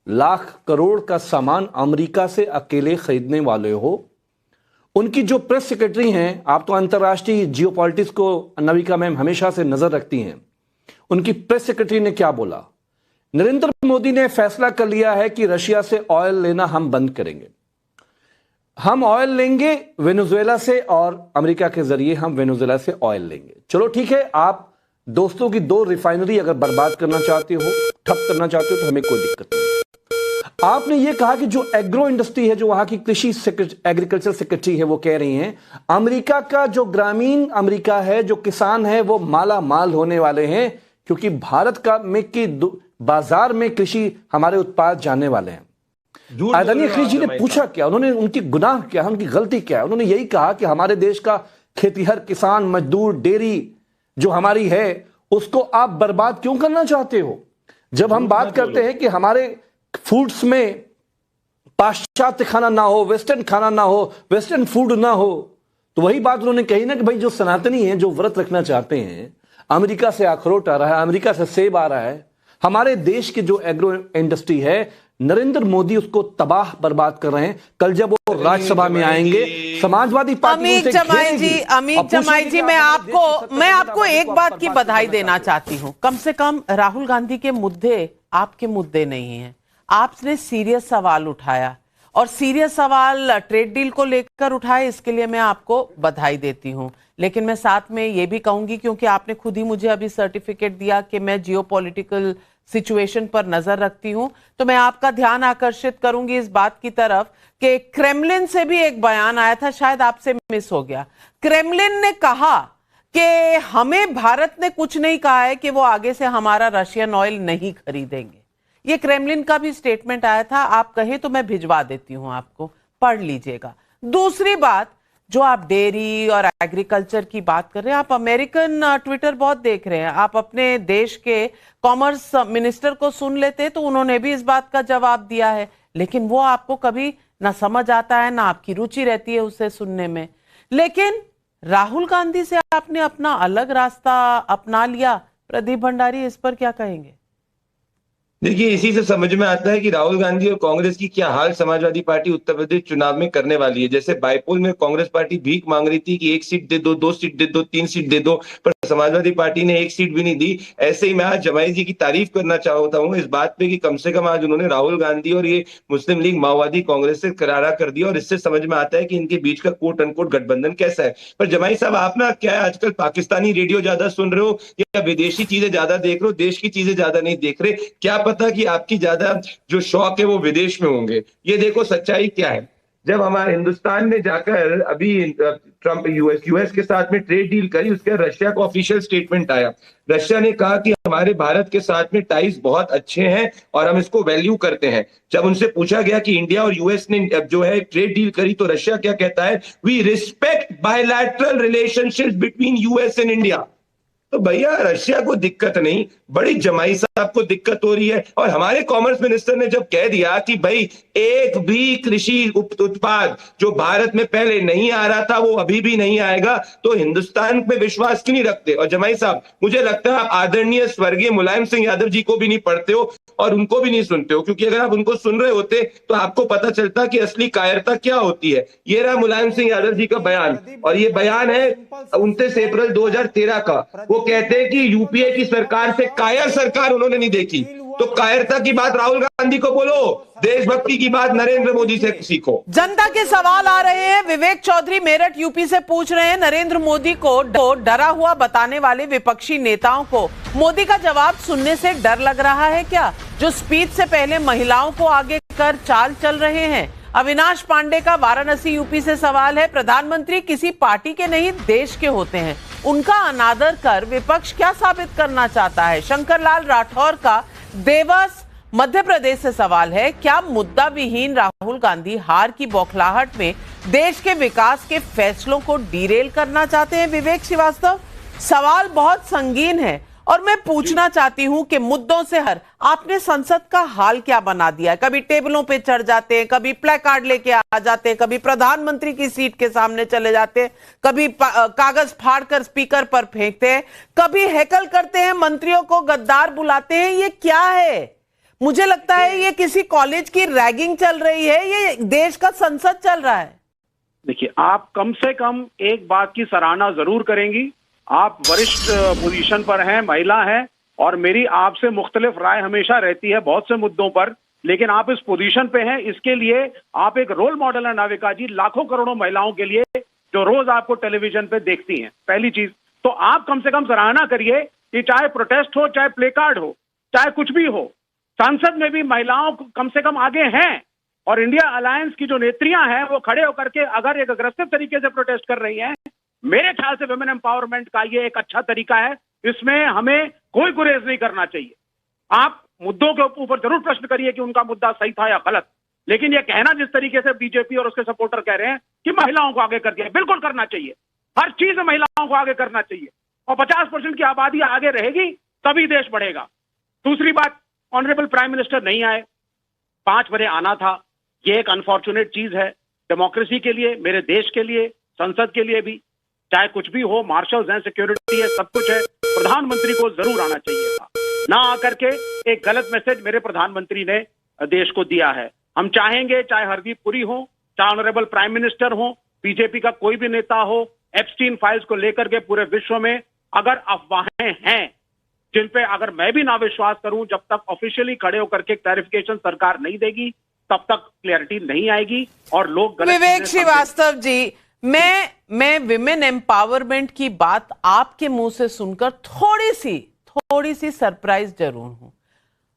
लाख करोड़ का सामान अमेरिका से अकेले खरीदने वाले हो। उनकी जो प्रेस सेक्रेटरी हैं, आप तो अंतर्राष्ट्रीय जियोपॉलिटिक्स को नविका मैम हमेशा से नजर रखती हैं, उनकी प्रेस सेक्रेटरी ने क्या बोला? नरेंद्र मोदी ने फैसला कर लिया है कि रशिया से ऑयल लेना हम बंद करेंगे। हम ऑयल लेंगे वेनेजुएला से और अमेरिका के जरिए हम वेनेजुएला से ऑयल लेंगे। चलो ठीक है, आप दोस्तों की 2 रिफाइनरी अगर बर्बाद करना चाहते हो, ठप करना चाहते हो, तो हमें कोई दिक्कत नहीं। आपने ये कहा कि जो एग्रो इंडस्ट्री है, जो वहां की कृषि एग्रीकल्चर सेक्रेटरी है, वो कह रही हैं अमेरिका का जो ग्रामीण अमेरिका है, जो किसान है, वो माला माल होने वाले हैं, क्योंकि भारत का में की बाजार में कृषि हमारे उत्पाद जाने वाले हैं। आदरणीय अखिलेश जी ने पूछा क्या, उन्होंने उनकी गुनाह क्या है, उनकी गलती क्या है? उन्होंने यही कहा कि हमारे देश का खेतीहर किसान मजदूर डेयरी जो हमारी है, उसको आप बर्बाद क्यों करना चाहते हो? जब हम बात करते हैं कि हमारे फूड्स में पाश्चात्य खाना ना हो, वेस्टर्न खाना ना हो, वेस्टर्न फूड ना हो, तो वही बात उन्होंने कही ना कि भाई जो सनातनी हैं, जो व्रत रखना चाहते हैं, अमेरिका से अखरोट आ रहा है, अमेरिका से सेब आ रहा है, हमारे देश की जो एग्रो इंडस्ट्री है, नरेंद्र मोदी उसको तबाह बर्बाद कर रहे हैं। कल जब वो राज्यसभा में आएंगे, समाजवादी पार्टी अमित जमाई जी, मैं आपको एक बात की बधाई देना चाहती हूं। कम से कम राहुल गांधी के मुद्दे आपके मुद्दे नहीं हैं। आपने सीरियस सवाल उठाया, और सीरियस सवाल ट्रेड डील को लेकर उठाए, इसके लिए मैं आपको बधाई देती हूं। लेकिन मैं साथ में ये भी कहूंगी, क्योंकि आपने खुद ही मुझे अभी सर्टिफिकेट दिया कि मैं जियोपॉलिटिकल सिचुएशन पर नजर रखती हूं, तो मैं आपका ध्यान आकर्षित करूंगी इस बात की तरफ कि क्रेमलिन से भी एक बयान आया था, शायद आपसे मिस हो गया। क्रेमलिन ने कहा कि हमें भारत ने कुछ नहीं कहा है कि वो आगे से हमारा रशियन ऑयल नहीं खरीदेंगे। ये क्रेमलिन का भी स्टेटमेंट आया था। आप कहें तो मैं भिजवा देती हूं आपको, पढ़ लीजिएगा। दूसरी बात, जो आप डेयरी और एग्रीकल्चर की बात कर रहे हैं, आप अमेरिकन ट्विटर बहुत देख रहे हैं। आप अपने देश के कॉमर्स मिनिस्टर को सुन लेते तो उन्होंने भी इस बात का जवाब दिया है, लेकिन वो आपको कभी ना समझ आता है, ना आपकी रुचि रहती है उसे सुनने में। लेकिन राहुल गांधी से आपने अपना अलग रास्ता अपना लिया। प्रदीप भंडारी, इस पर क्या कहेंगे? देखिए, इसी से समझ में आता है कि राहुल गांधी और कांग्रेस की क्या हाल समाजवादी पार्टी उत्तर प्रदेश चुनाव में करने वाली है। जैसे बाइपोल में कांग्रेस पार्टी भीख मांग रही थी कि 1 सीट दे दो, 2 सीट दे दो, 3 सीट दे दो, पर समाजवादी पार्टी ने 1 सीट भी नहीं दी। ऐसे ही मैं आज जमाई जी की तारीफ करना चाहता हूँ इस बात पे कि कम से कम आज उन्होंने राहुल गांधी और ये मुस्लिम लीग माओवादी कांग्रेस से करारा कर दिया, और इससे समझ में आता है कि इनके बीच का कोट अनकोट गठबंधन कैसा है। पर जमाई साहब, आप ना क्या है, आजकल पाकिस्तानी रेडियो ज्यादा सुन रहे हो या विदेशी चीजें ज्यादा देख रहे हो, देश की चीजें ज्यादा नहीं देख रहे? क्या पता कि आपकी ज्यादा जो शौक है वो विदेश में होंगे। ये देखो सच्चाई क्या है। जब हमारे हिंदुस्तान ने जाकर अभी ट्रंप यूएस के साथ में ट्रेड डील करी, उसके बाद रशिया का ऑफिशियल स्टेटमेंट आया। रशिया ने कहा कि हमारे भारत के साथ में टाइज बहुत अच्छे हैं और हम इसको वैल्यू करते हैं। जब उनसे पूछा गया कि इंडिया और यूएस ने जो है ट्रेड डील करी, तो रशिया क्या कहता है? We respect bilateral relationships between US and India. तो भैया, रशिया को दिक्कत नहीं, बड़ी जमाई साहब को दिक्कत हो रही है। और हमारे कॉमर्स मिनिस्टर ने जब कह दिया कि भाई एक भी कृषि उत्पाद जो भारत में पहले नहीं आ रहा था वो अभी भी नहीं आएगा, तो हिंदुस्तान पे विश्वास क्यों नहीं रखते? और जमाई साहब, मुझे लगता है आप आदरणीय स्वर्गीय मुलायम सिंह यादव जी को भी नहीं पढ़ते हो और उनको भी नहीं सुनते हो, क्योंकि अगर आप उनको सुन रहे होते तो आपको पता चलता कि असली कायरता क्या होती है। ये रहा मुलायम सिंह यादव जी का बयान, और ये बयान है 29 अप्रैल 2013 का। वो कहते हैं कि यूपीए की सरकार से कायर सरकार उन्होंने नहीं देखी। तो कायरता की बात राहुल गांधी को बोलो, देशभक्ति की बात नरेंद्र मोदी से सीखो। जनता के सवाल आ रहे हैं। विवेक चौधरी मेरठ यूपी से पूछ रहे हैं, नरेंद्र मोदी को डरा हुआ बताने वाले विपक्षी नेताओं को मोदी का जवाब सुनने से डर लग रहा है क्या, जो स्पीच से पहले महिलाओं को आगे कर चाल चल रहे हैं? अविनाश पांडे का वाराणसी यूपी से सवाल है, प्रधानमंत्री किसी पार्टी के नहीं देश के होते हैं, उनका अनादर कर विपक्ष क्या साबित करना चाहता है? शंकर लाल राठौर का देवास मध्य प्रदेश से सवाल है, क्या मुद्दा विहीन राहुल गांधी हार की बौखलाहट में देश के विकास के फैसलों को डीरेल करना चाहते हैं? विवेक श्रीवास्तव, सवाल बहुत संगीन है और मैं पूछना चाहती हूं कि मुद्दों से हर आपने संसद का हाल क्या बना दिया है? कभी टेबलों पे चढ़ जाते हैं, कभी प्ले कार्ड लेके आ जाते हैं, कभी प्रधानमंत्री की सीट के सामने चले जाते हैं, कभी कागज फाड़कर स्पीकर पर फेंकते हैं, कभी हैकल करते हैं, मंत्रियों को गद्दार बुलाते हैं। ये क्या है? मुझे लगता है ये किसी कॉलेज की रैगिंग चल रही है, ये देश का संसद चल रहा है। देखिए, आप कम से कम एक बात की सराहना जरूर करेंगी, आप वरिष्ठ पोजीशन पर हैं, महिला हैं, और मेरी आपसे मुख्तलिफ राय हमेशा रहती है बहुत से मुद्दों पर, लेकिन आप इस पोजीशन पे हैं, इसके लिए आप एक रोल मॉडल है नाविका जी, लाखों करोड़ों महिलाओं के लिए जो रोज आपको टेलीविजन पे देखती हैं। पहली चीज तो आप कम से कम सराहना करिए कि चाहे प्रोटेस्ट हो, चाहे प्ले कार्ड हो, चाहे कुछ भी हो, संसद में भी महिलाओं कम से कम आगे हैं, और इंडिया अलायंस की जो नेत्रियां हैं वो खड़े होकर के अगर एक अग्रेसिव तरीके से प्रोटेस्ट कर रही हैं, मेरे ख्याल से वुमेन एम्पावरमेंट का ये एक अच्छा तरीका है, इसमें हमें कोई गुरेज नहीं करना चाहिए। आप मुद्दों के ऊपर जरूर प्रश्न करिए कि उनका मुद्दा सही था या गलत, लेकिन ये कहना जिस तरीके से बीजेपी और उसके सपोर्टर कह रहे हैं कि महिलाओं को आगे कर दिया, बिल्कुल करना चाहिए, हर चीज में महिलाओं को आगे करना चाहिए, और 50% की आबादी आगे रहेगी तभी देश बढ़ेगा। दूसरी बात, ऑनरेबल प्राइम मिनिस्टर नहीं आए, 5 बजे आना था, ये एक अनफॉर्चुनेट चीज है डेमोक्रेसी के लिए, मेरे देश के लिए, संसद के लिए भी। चाहे कुछ भी हो, मार्शल्स हैं, सिक्योरिटी है, सब कुछ है, प्रधानमंत्री को जरूर आना चाहिए था, ना आकर के एक गलत मैसेज मेरे प्रधानमंत्री ने देश को दिया है। हम चाहेंगे चाहे हरदीप पुरी हो, चाहे ऑनरेबल प्राइम मिनिस्टर हो, बीजेपी का कोई भी नेता हो, एप्स्टीन फाइल्स को लेकर के पूरे विश्व में अगर अफवाहें हैं जिन पे अगर मैं भी ना विश्वास करूं, जब तक ऑफिशियली खड़े होकर के क्लैरिफिकेशन सरकार नहीं देगी तब तक क्लैरिटी नहीं आएगी और लोग गलत। विवेक श्रीवास्तव जी, मैं विमेन एम्पावरमेंट की बात आपके मुंह से सुनकर थोड़ी सी सरप्राइज जरूर हूं।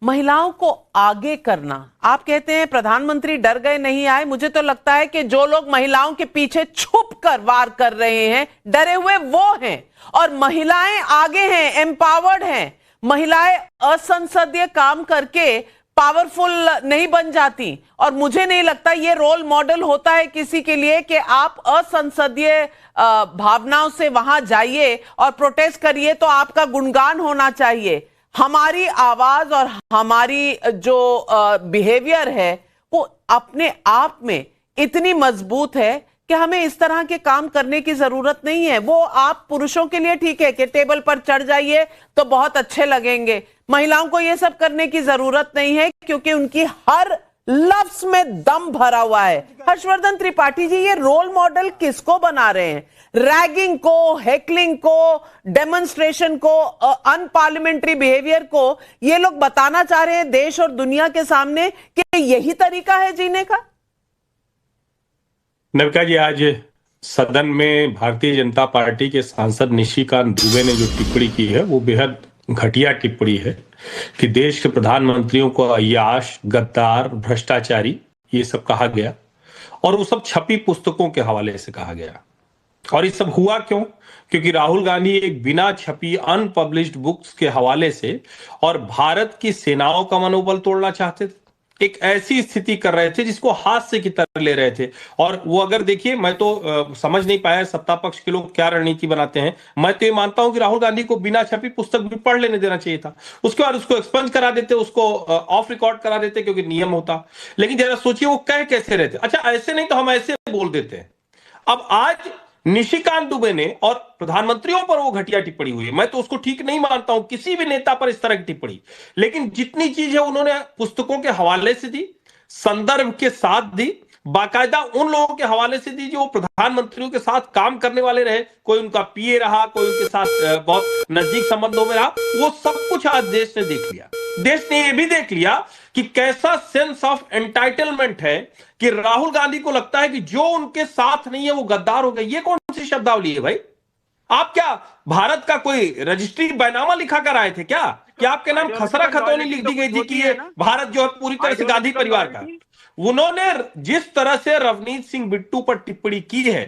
महिलाओं को आगे करना, आप कहते हैं प्रधानमंत्री डर गए नहीं आए, मुझे तो लगता है कि जो लोग महिलाओं के पीछे छुप कर वार कर रहे हैं, डरे हुए वो हैं, और महिलाएं आगे हैं, एम्पावर्ड हैं। महिलाएं असंसदीय काम करके पावरफुल नहीं बन जाती, और मुझे नहीं लगता ये रोल मॉडल होता है किसी के लिए कि आप असंसदीय भावनाओं से वहां जाइए और प्रोटेस्ट करिए तो आपका गुणगान होना चाहिए। हमारी आवाज और हमारी जो बिहेवियर है वो अपने आप में इतनी मजबूत है कि हमें इस तरह के काम करने की जरूरत नहीं है। वो आप पुरुषों के लिए ठीक है कि टेबल पर चढ़ जाइए तो बहुत अच्छे लगेंगे, महिलाओं को ये सब करने की जरूरत नहीं है क्योंकि उनकी हर लफ्ज में दम भरा हुआ है। हर्षवर्धन त्रिपाठी जी, ये रोल मॉडल किसको बना रहे हैं? रैगिंग को, हेकलिंग को, डेमोन्स्ट्रेशन को, अनपार्लियामेंट्री बिहेवियर को ये लोग बताना चाह रहे हैं देश और दुनिया के सामने कि यही तरीका है जीने का? नविका जी, आज सदन में भारतीय जनता पार्टी के सांसद निशिकांत दुबे ने जो टिप्पणी की है वो बेहद घटिया टिप्पणी है कि देश के प्रधानमंत्रियों को अय्याश, गद्दार, भ्रष्टाचारी ये सब कहा गया, और वो सब छपी पुस्तकों के हवाले से कहा गया। और ये सब हुआ क्यों? क्योंकि राहुल गांधी एक बिना छपी अनपब्लिश्ड बुक्स के हवाले से और भारत की सेनाओं का मनोबल तोड़ना चाहते थे। एक ऐसी स्थिति कर रहे थे जिसको हास्य की तरह ले रहे थे। और वो अगर देखिए, मैं तो समझ नहीं पाया सत्ता पक्ष के लोग क्या रणनीति बनाते हैं। मैं तो ये मानता हूं कि राहुल गांधी को बिना छपी पुस्तक भी पढ़ लेने देना चाहिए था, उसके बाद उसको एक्सपंज करा देते, उसको ऑफ रिकॉर्ड करा देते क्योंकि नियम होता। लेकिन जरा सोचिए वो कह कैसे रहे थे। अच्छा, ऐसे नहीं तो हम ऐसे बोल देते हैं। अब आज निशिकांत दुबे ने और प्रधानमंत्रियों पर वो घटिया टिप्पणी हुई है, मैं तो उसको ठीक नहीं मानता हूं किसी भी नेता पर इस तरह की टिप्पणी। लेकिन जितनी चीज है उन्होंने पुस्तकों के हवाले से दी, संदर्भ के साथ दी, बाकायदा उन लोगों के हवाले से दी जो प्रधानमंत्रियों के साथ काम करने वाले रहे, कोई उनका पीए रहा, कोई उनके साथ बहुत नजदीक संबंधों में रहा। वो सब कुछ आज देश ने देख लिया। देश ने यह भी देख लिया कि कैसा सेंस ऑफ एंटाइटलमेंट है कि राहुल गांधी को लगता है कि जो उनके साथ नहीं है वो गद्दार हो गए। ये कौन सी शब्दावली है भाई? आप क्या भारत का कोई रजिस्ट्री बैनामा लिखा कर आए थे क्या? कि आपके नाम खसरा खतौनी लिख दी गई थी कि ये भारत जो है पूरी तरह से गांधी परिवार का? उन्होंने जिस तरह से रवनीत सिंह बिट्टू पर टिप्पणी की है,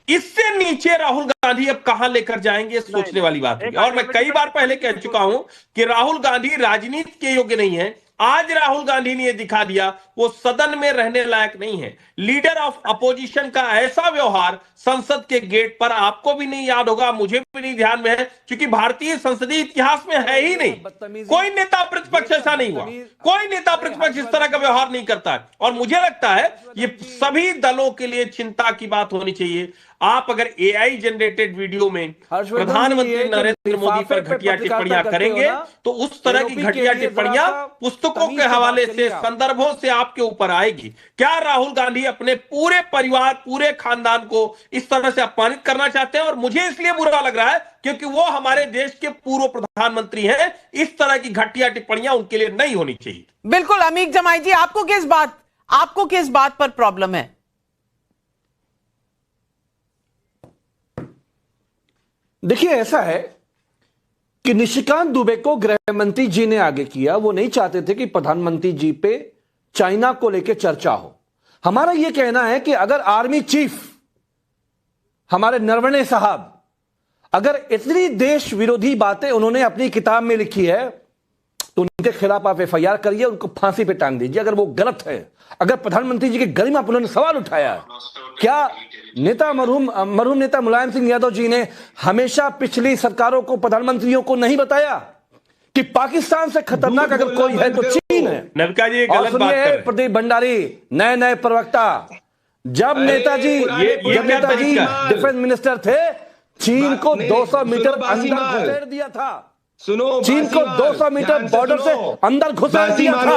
इससे नीचे राहुल गांधी अब कहां लेकर जाएंगे सोचने वाली बात है। और मैं कई बार पहले कह चुका हूं कि राहुल गांधी राजनीति के योग्य नहीं है। आज राहुल गांधी ने यह दिखा दिया वो सदन में रहने लायक नहीं है। लीडर ऑफ अपोजिशन का ऐसा व्यवहार संसद के गेट पर आपको भी नहीं याद होगा, मुझे भी नहीं ध्यान में है, क्योंकि भारतीय संसदीय इतिहास में है ही नहीं। कोई नेता प्रतिपक्ष ऐसा नहीं हुआ, कोई नेता प्रतिपक्ष इस तरह का व्यवहार नहीं करता है। और मुझे लगता है ये सभी दलों के लिए चिंता की बात होनी चाहिए। आप अगर एआई जनरेटेड वीडियो में हर्षवर्धन प्रधानमंत्री जी, ये नरेंद्र मोदी पर लिफाफे पे घटिया पत्रकारिता टिप्पणियां करते हो करेंगे ना, तो उस तरह की AOP के घटिया लिए टिप्पणियां जरा सा पुस्तकों तमीज के से हवाले बात से, करिए आप। संदर्भों से आपके ऊपर आएगी। क्या राहुल गांधी अपने पूरे परिवार, पूरे खानदान को इस तरह से अपमानित करना चाहते हैं? और मुझे इसलिए बुरा लग रहा है क्योंकि वो हमारे देश के पूर्व प्रधानमंत्री हैं। इस तरह की घटिया टिप्पणियां उनके लिए नहीं होनी चाहिए। बिल्कुल अमीक जमाई जी, आपको किस बात पर प्रॉब्लम है? देखिए, ऐसा है कि निशिकांत दुबे को गृह मंत्री जी ने आगे किया। वो नहीं चाहते थे कि प्रधानमंत्री जी पे चाइना को लेकर चर्चा हो। हमारा यह कहना है कि अगर आर्मी चीफ हमारे नरवणे साहब अगर इतनी देश विरोधी बातें उन्होंने अपनी किताब में लिखी है तो उनके खिलाफ आप एफआईआर करिए, उनको फांसी पे टांग दीजिए अगर वो गलत है। अगर प्रधानमंत्री जी की गरिमा पर उन्होंने सवाल उठाया, क्या नेता मरहूम नेता मुलायम सिंह यादव जी ने हमेशा पिछली सरकारों को, प्रधानमंत्रियों को नहीं बताया कि पाकिस्तान से खतरनाक अगर कोई है तो चीन है? नविका जी और सुनिए प्रदीप भंडारी, नए प्रवक्ता, जब नेताजी डिफेंस मिनिस्टर थे, चीन को 200 मीटर अंदर घुसेड़ दिया था। सुनो, चीन को 200 मीटर बॉर्डर से अंदर घुसेड़ दिया था।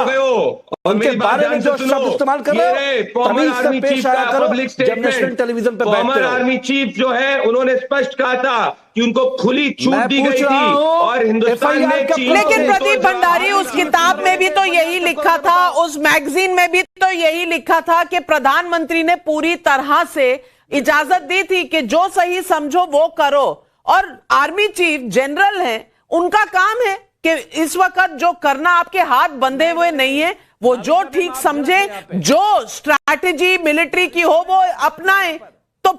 उनके बारे में जो शब्द इस्तेमाल कर रहे हो, तमीज से पेश आया करो जब नेशनल टेलीविजन पे बैठते हो। आर्मी चीफ जो है उन्होंने स्पष्ट कहा था कि उनको खुली छूट दी गई थी और हिंदुस्तान ने लेकिन प्रदीप भंडारी, उस किताब में भी तो यही लिखा था, उस मैगजीन में भी तो यही लिखा था कि प्रधानमंत्री ने पूरी तरह से इजाजत दी थी कि जो सही समझो वो करो। और आर्मी चीफ जनरल हैं, उनका काम है कि इस वक्त जो करना आपके हाथ बंधे हुए नहीं है, वो जो ठीक समझे, जो स्ट्रैटेजी मिलिट्री की हो वो अपनाएं। तो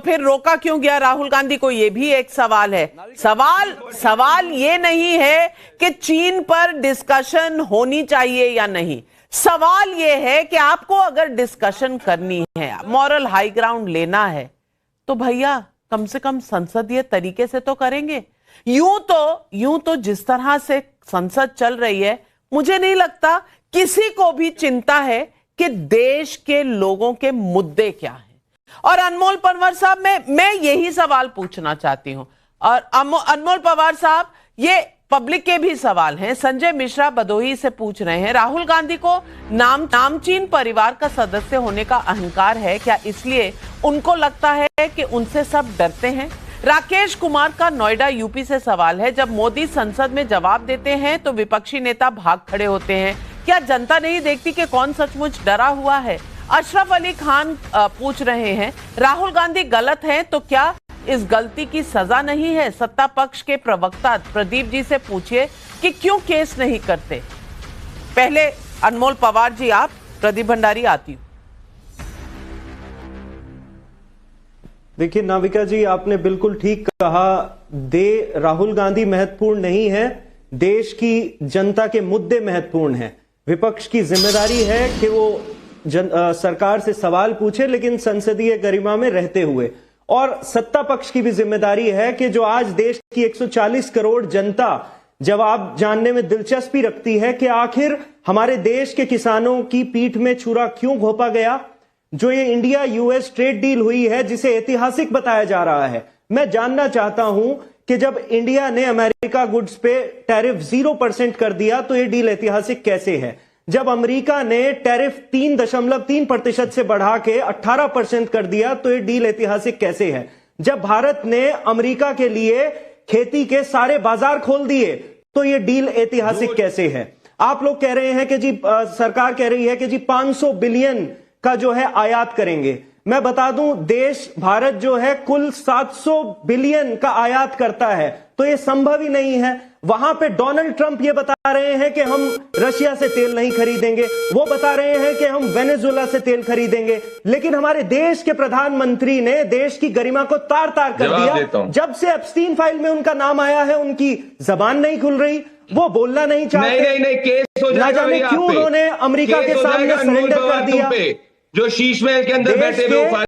फिर रोका क्यों गया राहुल गांधी को? ये भी एक सवाल है। सवाल ये नहीं है कि चीन पर डिस्कशन होनी चाहिए या नहीं। सवाल ये है कि आपको अगर डिस्कशन करनी है, मॉरल हाई ग्राउंड लेना है, तो भैया कम से कम संसदीय तरीके से तो करेंगे। यूं तो जिस तरह से संसद चल रही है, मुझे नहीं लगता किसी को भी चिंता है कि देश के लोगों के मुद्दे क्या हैं। और अनमोल पंवर साहब, मैं यही सवाल पूछना चाहती हूं। और अनमोल पंवर साहब, ये पब्लिक के भी सवाल हैं। संजय मिश्रा भदोही से पूछ रहे हैं, राहुल गांधी को नामचीन परिवार का सदस्य होने का अहंकार है क्या? इसलिए उनको लगता है कि उनसे सब डरते हैं। राकेश कुमार का नोएडा यूपी से सवाल है, जब मोदी संसद में जवाब देते हैं तो विपक्षी नेता भाग खड़े होते हैं, क्या जनता नहीं देखती कि कौन सचमुच डरा हुआ है? अशरफ अली खान पूछ रहे हैं, राहुल गांधी गलत हैं तो क्या इस गलती की सजा नहीं है? सत्ता पक्ष के प्रवक्ता प्रदीप जी से पूछिए कि क्यों केस नहीं करते। पहले अनमोल पवार जी आप, प्रदीप भंडारी आती हूं। देखिए नाविका जी, आपने बिल्कुल ठीक कहा। राहुल गांधी महत्वपूर्ण नहीं है, देश की जनता के मुद्दे महत्वपूर्ण हैं। विपक्ष की जिम्मेदारी है कि वो सरकार से सवाल पूछे, लेकिन संसदीय गरिमा में रहते हुए। और सत्ता पक्ष की भी जिम्मेदारी है कि जो आज देश की 140 करोड़ जनता जवाब जानने में दिलचस्पी रखती है कि आखिर हमारे देश के किसानों की पीठ में छुरा क्यों घोंपा गया। जो ये इंडिया यूएस ट्रेड डील हुई है, जिसे ऐतिहासिक बताया जा रहा है, मैं जानना चाहता हूं कि जब इंडिया ने अमेरिका गुड्स पे टैरिफ 0% कर दिया तो ये डील ऐतिहासिक कैसे है? जब अमेरिका ने टैरिफ 3.3% से बढ़ा के 18% कर दिया तो ये डील ऐतिहासिक कैसे है? जब भारत ने अमेरिका के लिए खेती के सारे बाजार खोल दिए तो ये डील ऐतिहासिक कैसे है? आप लोग कह रहे हैं कि जी सरकार कह रही है कि जी 500 बिलियन का जो है आयात करेंगे। मैं बता दूं, देश भारत जो है कुल 700 बिलियन का आयात करता है, तो ये संभव ही नहीं है। वहां पे डोनाल्ड ट्रंप ये बता रहे हैं कि हम रशिया से तेल नहीं खरीदेंगे, वो बता रहे हैं कि हम वेनेजुएला से तेल खरीदेंगे, लेकिन हमारे देश के प्रधानमंत्री ने देश की गरिमा को तार तार कर दिया। जब से एप्स्टीन फाइल में उनका नाम आया है, उनकी जबान नहीं खुल रही, वो बोलना नहीं चाहते। नहीं, केस हो जाएगा। ना जाने क्यों उन्होंने अमेरिका के सामने सरेंडर कर दिया। जो शीश महल के अंदर बैठे हुए